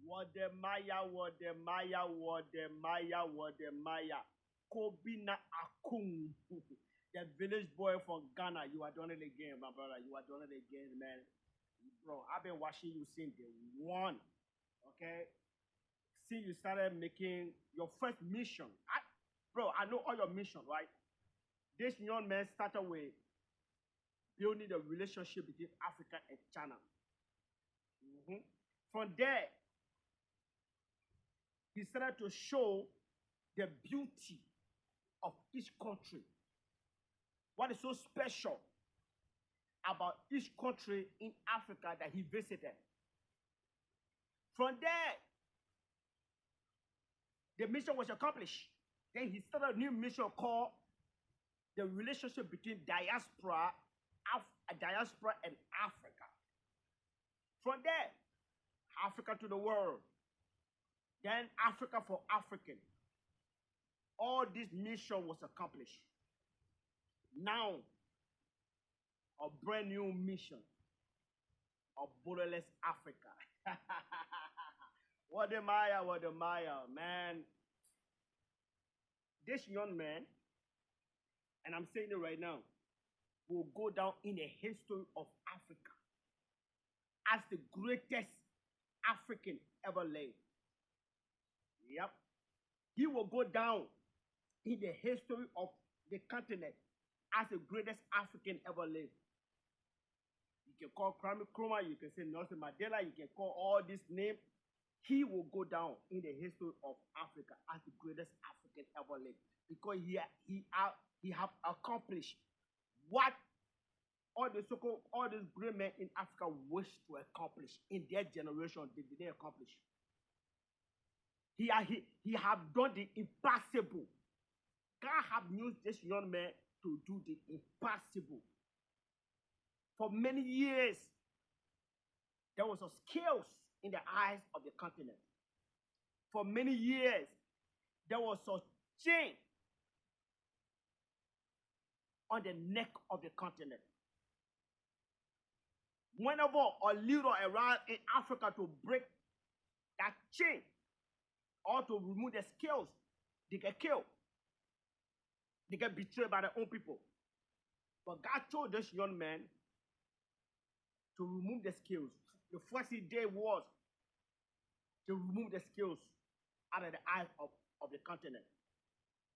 Wode Maya, Wode Maya, Wode Maya, Wode Maya. Kobina Akung. The village boy from Ghana. You are doing it again, my brother. You are doing it again, man. Bro, I've been watching you since day one. Okay? Since you started making your first mission. Bro, I know all your mission, right? This young man started with building the relationship between Africa and China. From there, he started to show the beauty of each country. What is so special about each country in Africa that he visited. From there, the mission was accomplished. Then he started a new mission called the relationship between diaspora and Africa. From there, Africa to the world. Then Africa for African. All this mission was accomplished. Now, a brand new mission of borderless Africa. Wode Maya, Wode Maya, man. This young man, and I'm saying it right now, will go down in the history of Africa as the greatest African ever lived. Yep. He will go down in the history of the continent as the greatest African ever lived. You can call Kwame Nkrumah, you can say Nelson Mandela, you can call all these names. He will go down in the history of Africa as the greatest African ever lived, because he have accomplished what all these great men in Africa wish to accomplish in their generation. They didn't accomplish. He have done the impossible. God have used this young man to do the impossible. For many years, there was a skills in the eyes of the continent. For many years, there was a chain on the neck of the continent. Whenever a leader arrived in Africa to break that chain or to remove the skills, they get killed. They get betrayed by their own people. But God told this young man to remove the skills. The first he did was to remove the skills out of the eyes of the continent.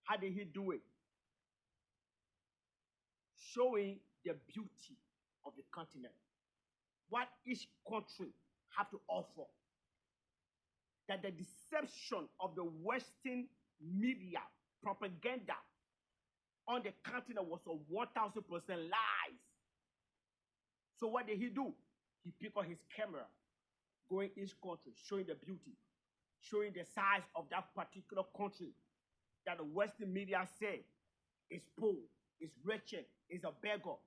How did he do it? Showing the beauty of the continent. What each country have to offer. That the deception of the Western media propaganda on the continent was a 1000% lies. So what did he do? He picked up his camera, going each country, showing the beauty, showing the size of that particular country that the Western media say is poor, is wretched, is a beggar.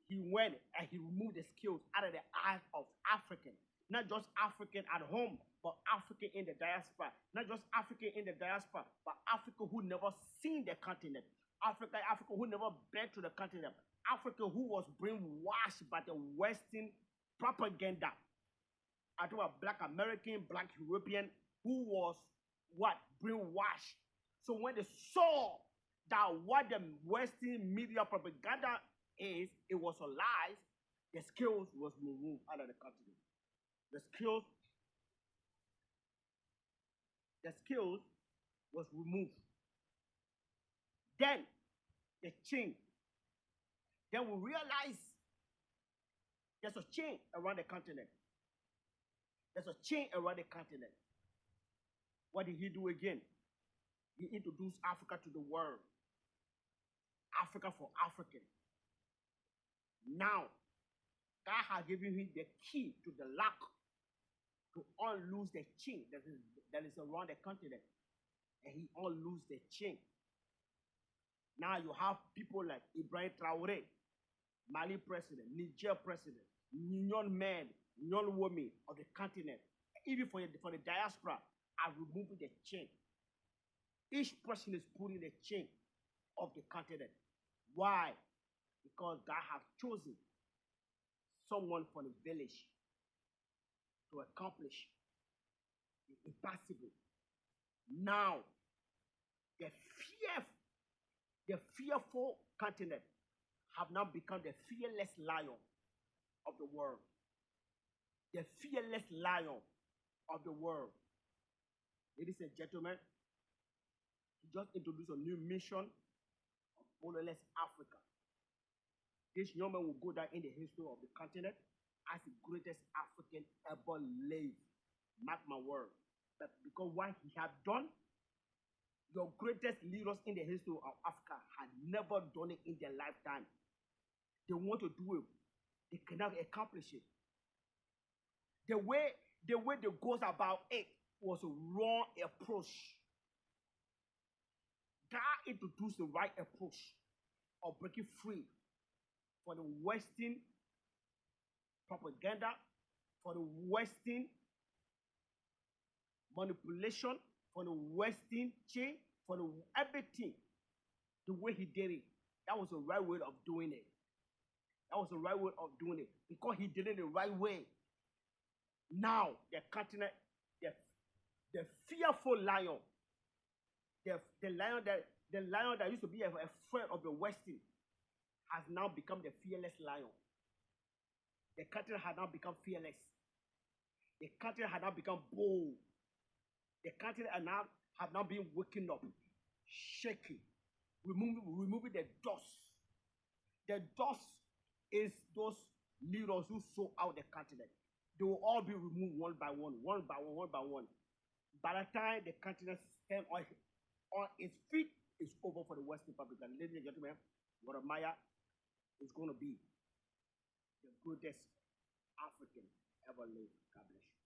He went and he removed the skills out of the eyes of African. Not just African at home, but African in the diaspora. Not just African in the diaspora, but African who never seen the continent. African who never been to the continent. Africa who was brainwashed by the Western propaganda. I talk about Black American, Black European, who was what? Brainwashed. So when they saw that what the Western media propaganda is, it was a lie, the skills was removed out of the continent. The skills was removed. Then the chain. Then we realize there's a chain around the continent. There's a chain around the continent. What did he do again? He introduced Africa to the world. Africa for African. Now, God has given him the key to the lock to unloose the chain that is around the continent. And he unloosed the chain. Now you have people like Ibrahim Traoré, Mali president, Niger president, young men, young women of the continent, even for the diaspora, are removing the chain. Each person is putting the chain of the continent. Why? Because God has chosen someone from the village to accomplish Impossible. Now, the fearful continent have now become the fearless lion of the world. The fearless lion of the world. Ladies and gentlemen, he just introduced a new mission of borderless Africa. This young man will go down in the history of the continent as the greatest African ever lived. Mark my word. But because what he had done, your greatest leaders in the history of Africa had never done it in their lifetime. They want to do it. They cannot accomplish it. The way they goes about it was a wrong approach. God introduced the right approach of breaking free for the Western propaganda, for the Western manipulation, for the Western chain, for the everything. The way he did it, that was the right way of doing it. That was the right way of doing it because he did it the right way. Now the continent, the fearful lion, the lion that used to be a friend of the Western, has now become the fearless lion. The continent has now become fearless. The continent has now become bold. The continent have now been waking up, shaking, removing the dust. The dust is those leaders who sold out the continent. They will all be removed one by one, one by one, one by one. By the time the continent stands on its feet, it's over for the Western public. And ladies and gentlemen, Wode Maya is going to be the greatest African ever lived. God bless you.